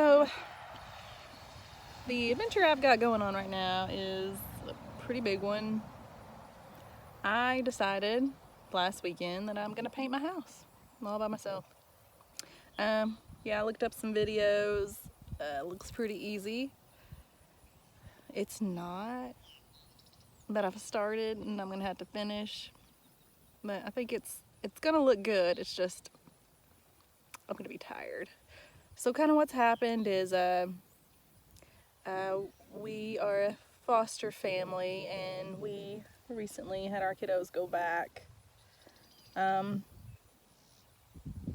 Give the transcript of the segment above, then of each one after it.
So the adventure I've got going on right now is a pretty big one. I decided last weekend that I'm gonna paint my house all by myself. Yeah, I looked up some videos. Looks pretty easy. It's not, but I've started and I'm gonna have to finish. But I think it's gonna look good. It's just I'm gonna be tired. So kind of what's happened is we are a foster family and we recently had our kiddos go back. And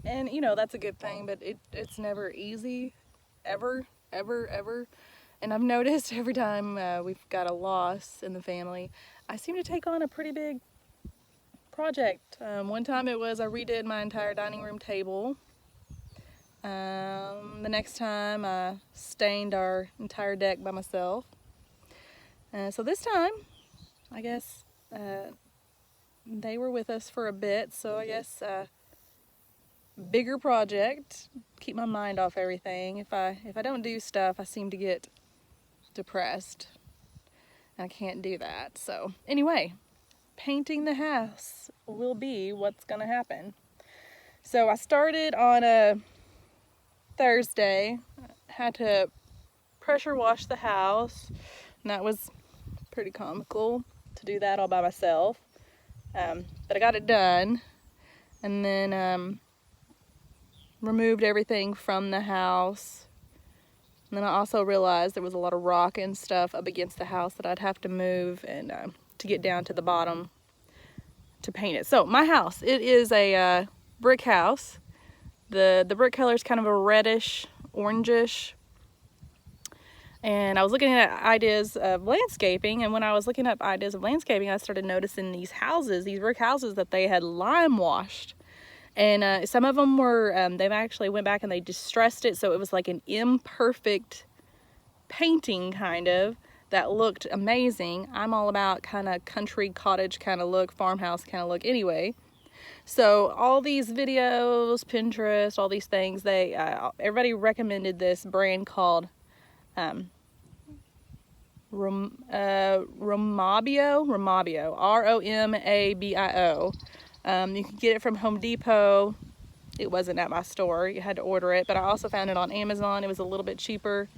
you know, that's a good thing, but it's never easy, ever. And I've noticed every time we've got a loss in the family, I seem to take on a pretty big project. One time it was I redid my entire dining room table. The next time I stained our entire deck by myself. So this time, I guess they were with us for a bit, so I guess bigger project, keep my mind off everything. If I don't do stuff, I seem to get depressed. I can't do that. So anyway, painting the house will be what's gonna happen. So I started on a Thursday. Had to pressure wash the house, and that was pretty comical to do that all by myself. But I got it done, and then removed everything from the house. And then I also realized there was a lot of rock and stuff up against the house that I'd have to move and to get down to the bottom to paint it. So my house, it is a brick house. The brick color is kind of a reddish, orangish. And I was looking at ideas of landscaping, and when I was looking up ideas of landscaping, I started noticing these houses, these brick houses that they had lime washed. And some of them were, they've actually went back and they distressed it, so it was like an imperfect painting kind of, that looked amazing. I'm all about kind of country cottage kind of look, farmhouse kind of look anyway. So all these videos, Pinterest, all these things, everybody recommended this brand called Romabio, Romabio. You can get it from Home Depot. It wasn't at my store. You had to order it, but I also found it on Amazon. It was a little bit cheaper.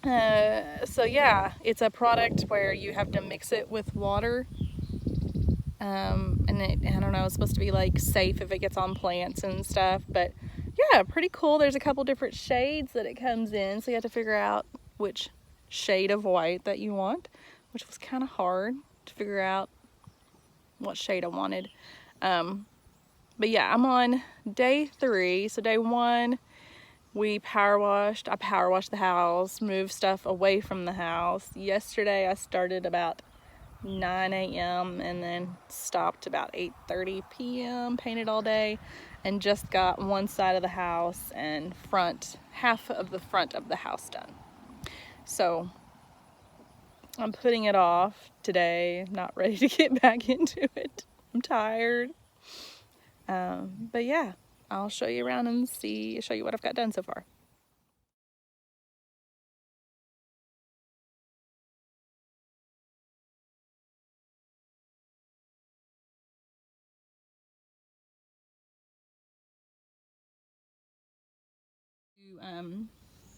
So yeah, it's a product where you have to mix it with water. And I don't know, it's supposed to be like safe if it gets on plants and stuff, but yeah, pretty cool. There's a couple different shades that it comes in, so you have to figure out which shade of white that you want, which was kind of hard to figure out what shade I wanted. But yeah, I'm on day 3. So day 1, I power washed the house, moved stuff away from the house. Yesterday I started about 9 a.m. and then stopped about 8:30 p.m. painted all day, and just got one side of the house and half of the front of the house done. So I'm putting it off today, not ready to get back into it. I'm tired. But yeah, I'll show you around and show you what I've got done so far.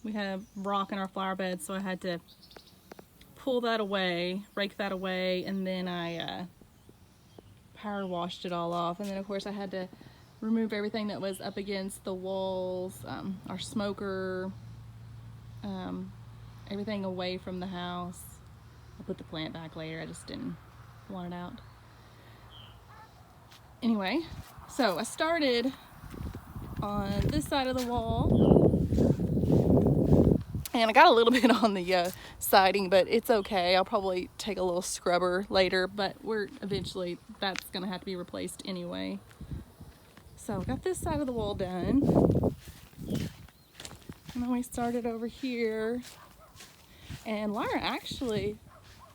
We have rock in our flower bed, so I had to pull that away, rake that away, and then I power washed it all off. And then of course I had to remove everything that was up against the walls, our smoker, everything away from the house. I'll put the plant back later, I just didn't want it out. Anyway, so I started on this side of the wall, and I got a little bit on the siding, but it's okay. I'll probably take a little scrubber later, but eventually that's gonna have to be replaced anyway. So I got this side of the wall done, and then we started over here, and Lyra actually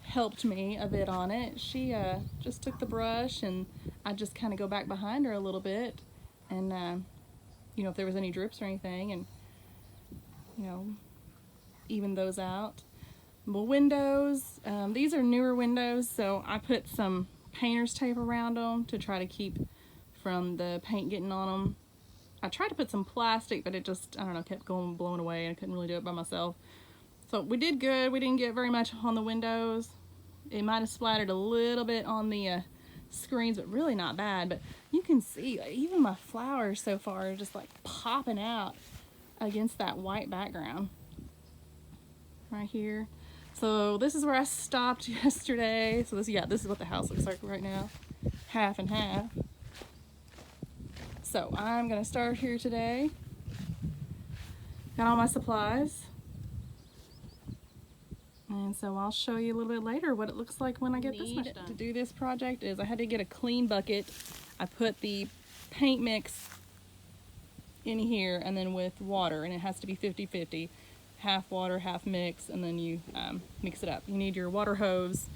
helped me a bit on it. She just took the brush, and I just kind of go back behind her a little bit, and you know, if there was any drips or anything, and you know, even those out. The windows, these are newer windows, so I put some painter's tape around them to try to keep from the paint getting on them. I tried to put some plastic, but it just, I don't know, kept going blowing away, and I couldn't really do it by myself. So we did good. We didn't get very much on the windows. It might have splattered a little bit on the screens, but really not bad. But you can see, like, even my flowers so far are just like popping out against that white background right here. So this is where I stopped yesterday. So this is what the house looks like right now, half and half. So I'm gonna start here today. Got all my supplies. And so I'll show you a little bit later what it looks like when I get this much done. To do this project is I had to get a clean bucket. I put the paint mix in here and then with water, and it has to be 50-50. Half water, half mix, and then you mix it up. You need your water hose.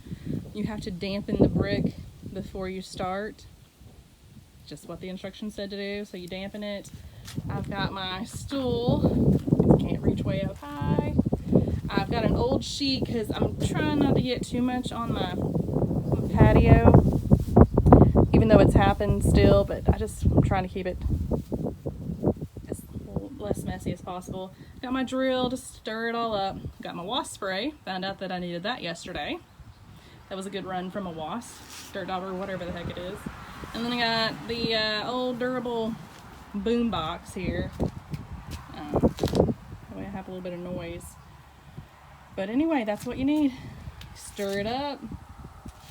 You have to dampen the brick before you start. Just what the instructions said to do, so you dampen it. I've got my stool. Can't reach way up high. I've got an old sheet because I'm trying not to get too much on my patio, even though it's happened still, but I'm trying to keep it as less messy as possible. Got my drill to stir it all up. Got my wasp spray. Found out that I needed that yesterday. That was a good run from a wasp, dirt dauber, whatever the heck it is. And then I got the old durable boom box here. That way I have a little bit of noise. But anyway, that's what you need. Stir it up.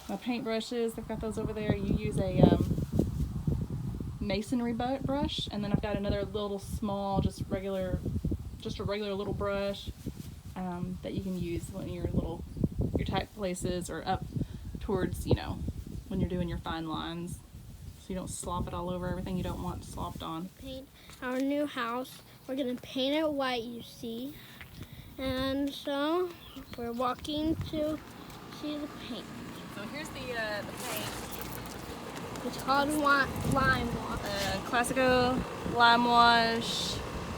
My paintbrushes, I've got those over there. You use a masonry brush, and then I've got another little small, just a regular little brush that you can use when your tight places or up towards, you know, when you're doing your fine lines, so you don't slop it all over everything you don't want slopped on. Paint our new house. We're gonna paint it white, you see. And so we're walking to see the paint. So here's the paint. It's called Limewashed. Classico Limewash,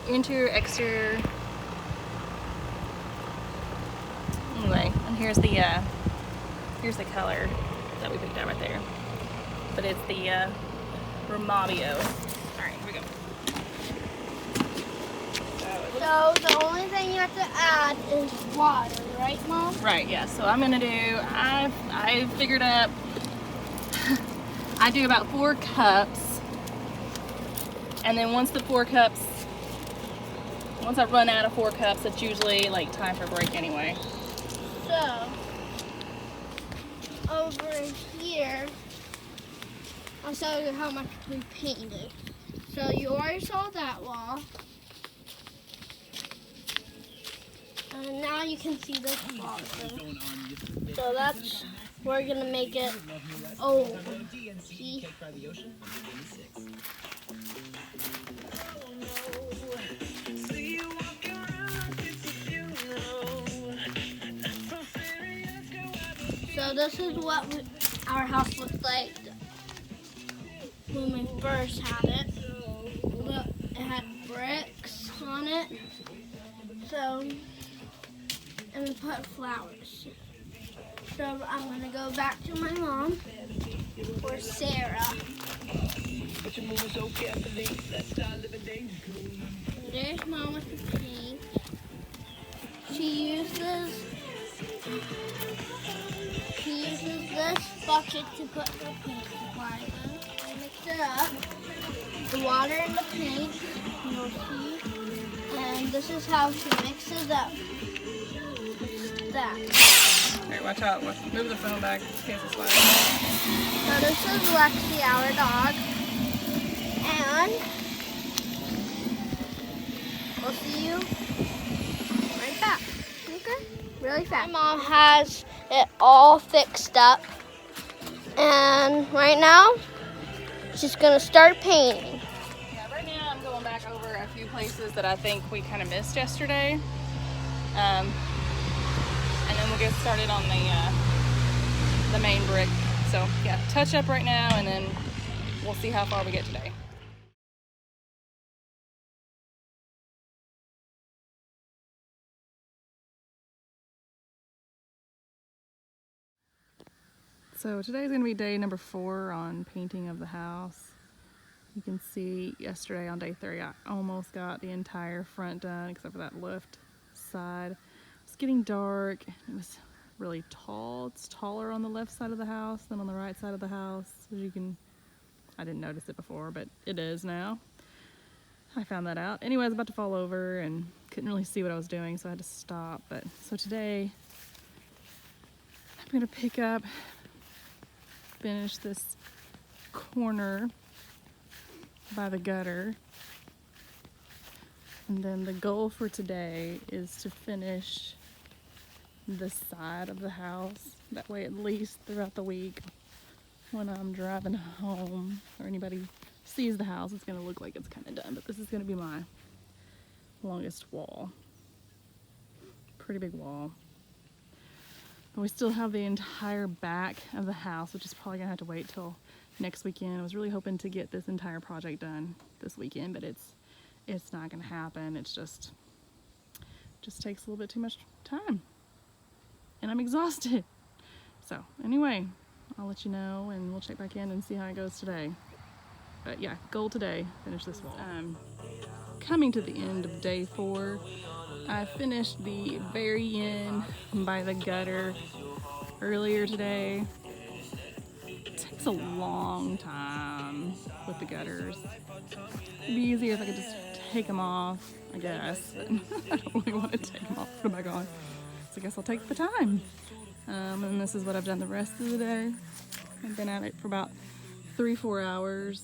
interior, exterior. Anyway, and here's the color that we picked out right there. But it's the Romabio. All right, here we go. So the only thing you have to add is water, right, Mom? Right, yeah. So I'm gonna do, I figured up, I do about 4 cups. And then once I run out of 4 cups, it's usually like time for a break anyway. So, over here, I'll show you how much we painted. So you already saw that wall. And now you can see this wall. So that's, we're gonna make it old. See? So this is what our house looked like when we first had it. Look, it had bricks on it. So, and we put flowers. So I'm gonna go back to my mom or Sarah. There's Mom with the paint. She uses this bucket to put her paint supplies in. Mix it up. The water and the paint, you'll see. And this is how she mixes up. That. Alright, watch out. Move the phone back in case it slides. So this is Lexi, our dog. And we'll see you right back. Okay? Really fast. My mom has it all fixed up. And right now, she's gonna start painting. Yeah, right now I'm going back over a few places that I think we kind of missed yesterday. And then we'll get started on the main brick. So yeah, touch up right now, and then we'll see how far we get today. So today's gonna be day number 4 on painting of the house. You can see yesterday on day 3 I almost got the entire front done except for that left side. It's getting dark. It was really tall. It's taller on the left side of the house than on the right side of the house. As you can, I didn't notice it before, but it is now. I found that out. Anyway, I was about to fall over and couldn't really see what I was doing, so I had to stop. But so today I'm gonna pick up, finish this corner by the gutter, and then the goal for today is to finish this side of the house. That way, at least throughout the week, when I'm driving home or anybody sees the house, it's gonna look like it's kind of done. But this is gonna be my longest wall. Pretty big wall. And we still have the entire back of the house, which is probably gonna have to wait till next weekend. I was really hoping to get this entire project done this weekend, but it's not gonna happen. It's just takes a little bit too much time, and I'm exhausted. So anyway, I'll let you know, and we'll check back in and see how it goes today. But yeah, goal today, finish this wall. Coming to the end of day 4, I finished the very end by the gutter earlier today. It takes a long time with the gutters. It'd be easier if I could just take them off, I guess, but I don't really want to take them off, put them back on. So I guess I'll take the time. And this is what I've done the rest of the day. I've been at it for about 3-4 hours.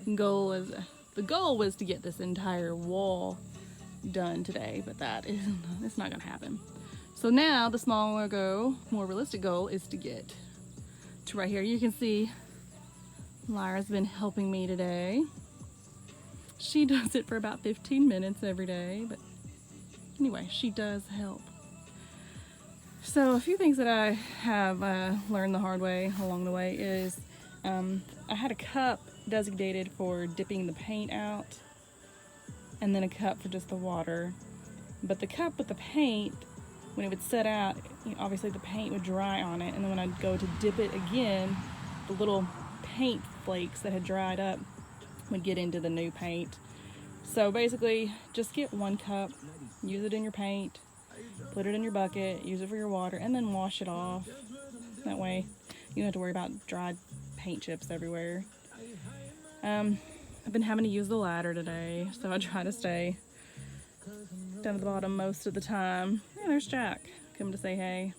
The goal was to get this entire wall done today, but it's not gonna happen. So now the smaller goal, more realistic goal, is to get to right here. You can see Lyra's been helping me today. She does it for about 15 minutes every day, but anyway, she does help. So a few things that I have learned the hard way along the way is I had a cup designated for dipping the paint out, and then a cup for just the water. But the cup with the paint, when it would set out, obviously the paint would dry on it, and then when I'd go to dip it again, the little paint flakes that had dried up would get into the new paint. So basically, just get one cup, use it in your paint, put it in your bucket, use it for your water, and then wash it off. That way you don't have to worry about dried paint chips everywhere. I've been having to use the ladder today, so I try to stay down at the bottom most of the time. Yeah, there's Jack, coming to say hey.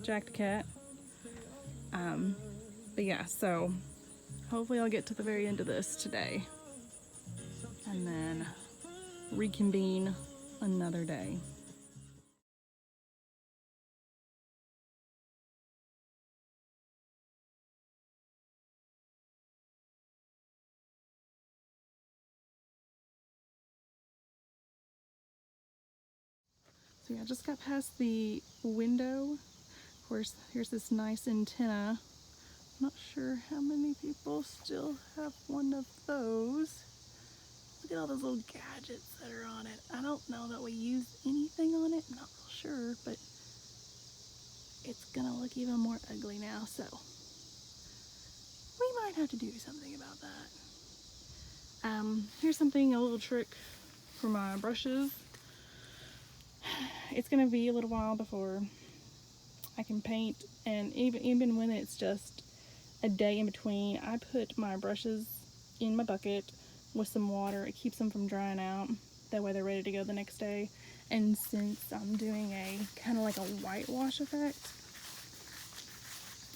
Jack the cat. But yeah, so hopefully I'll get to the very end of this today, and then reconvene another day. So yeah, I just got past the window. Of course, here's this nice antenna. Not sure how many people still have one of those. Look at all those little gadgets that are on it. I don't know that we use anything on it. I'm not real sure, but it's gonna look even more ugly now, so we might have to do something about that. Here's something, a little trick for my brushes. It's gonna be a little while before I can paint, and even when it's just a day in between, I put my brushes in my bucket with some water. It keeps them from drying out. That way they're ready to go the next day. And since I'm doing a kind of like a whitewash effect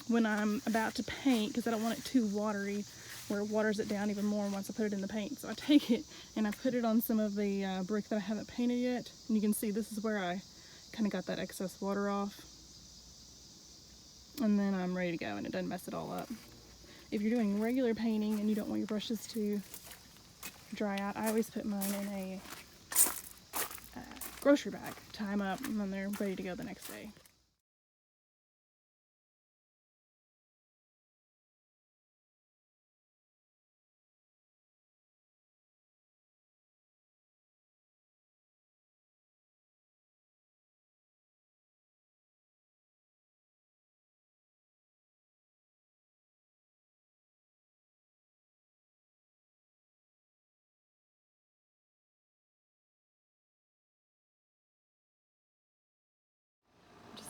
when I'm about to paint, because I don't want it too watery where it waters it down even more once I put it in the paint. So I take it and I put it on some of the brick that I haven't painted yet. And you can see this is where I kind of got that excess water off. And then I'm ready to go, and it doesn't mess it all up. If you're doing regular painting and you don't want your brushes to dry out, I always put mine in a grocery bag, tie them up, and then they're ready to go the next day.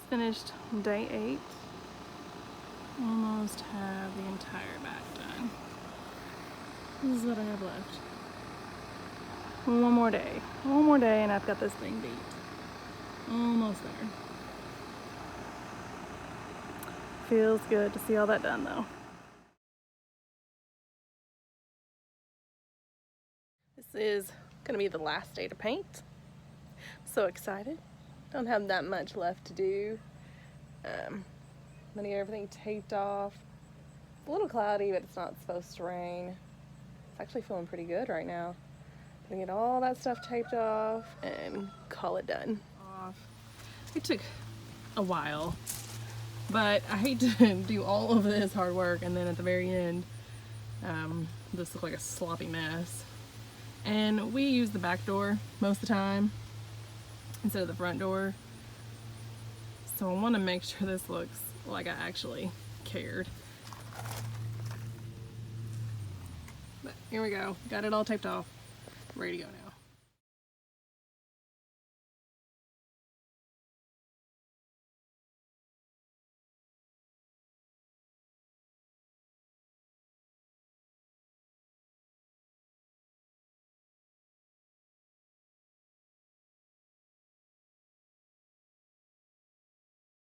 finished day 8. Almost have the entire back done. This is what I have left. One more day and I've got this thing beat. Almost there. Feels good to see all that done though. This is gonna be the last day to paint. So excited. Don't have that much left to do. I'm gonna get everything taped off. It's a little cloudy, but it's not supposed to rain. It's actually feeling pretty good right now. Gonna get all that stuff taped off and call it done. It took a while, but I hate to do all of this hard work and then at the very end, this looked like a sloppy mess. And we use the back door most of the time instead of the front door. So I want to make sure this looks like I actually cared. But here we go. Got it all taped off. Ready to go now.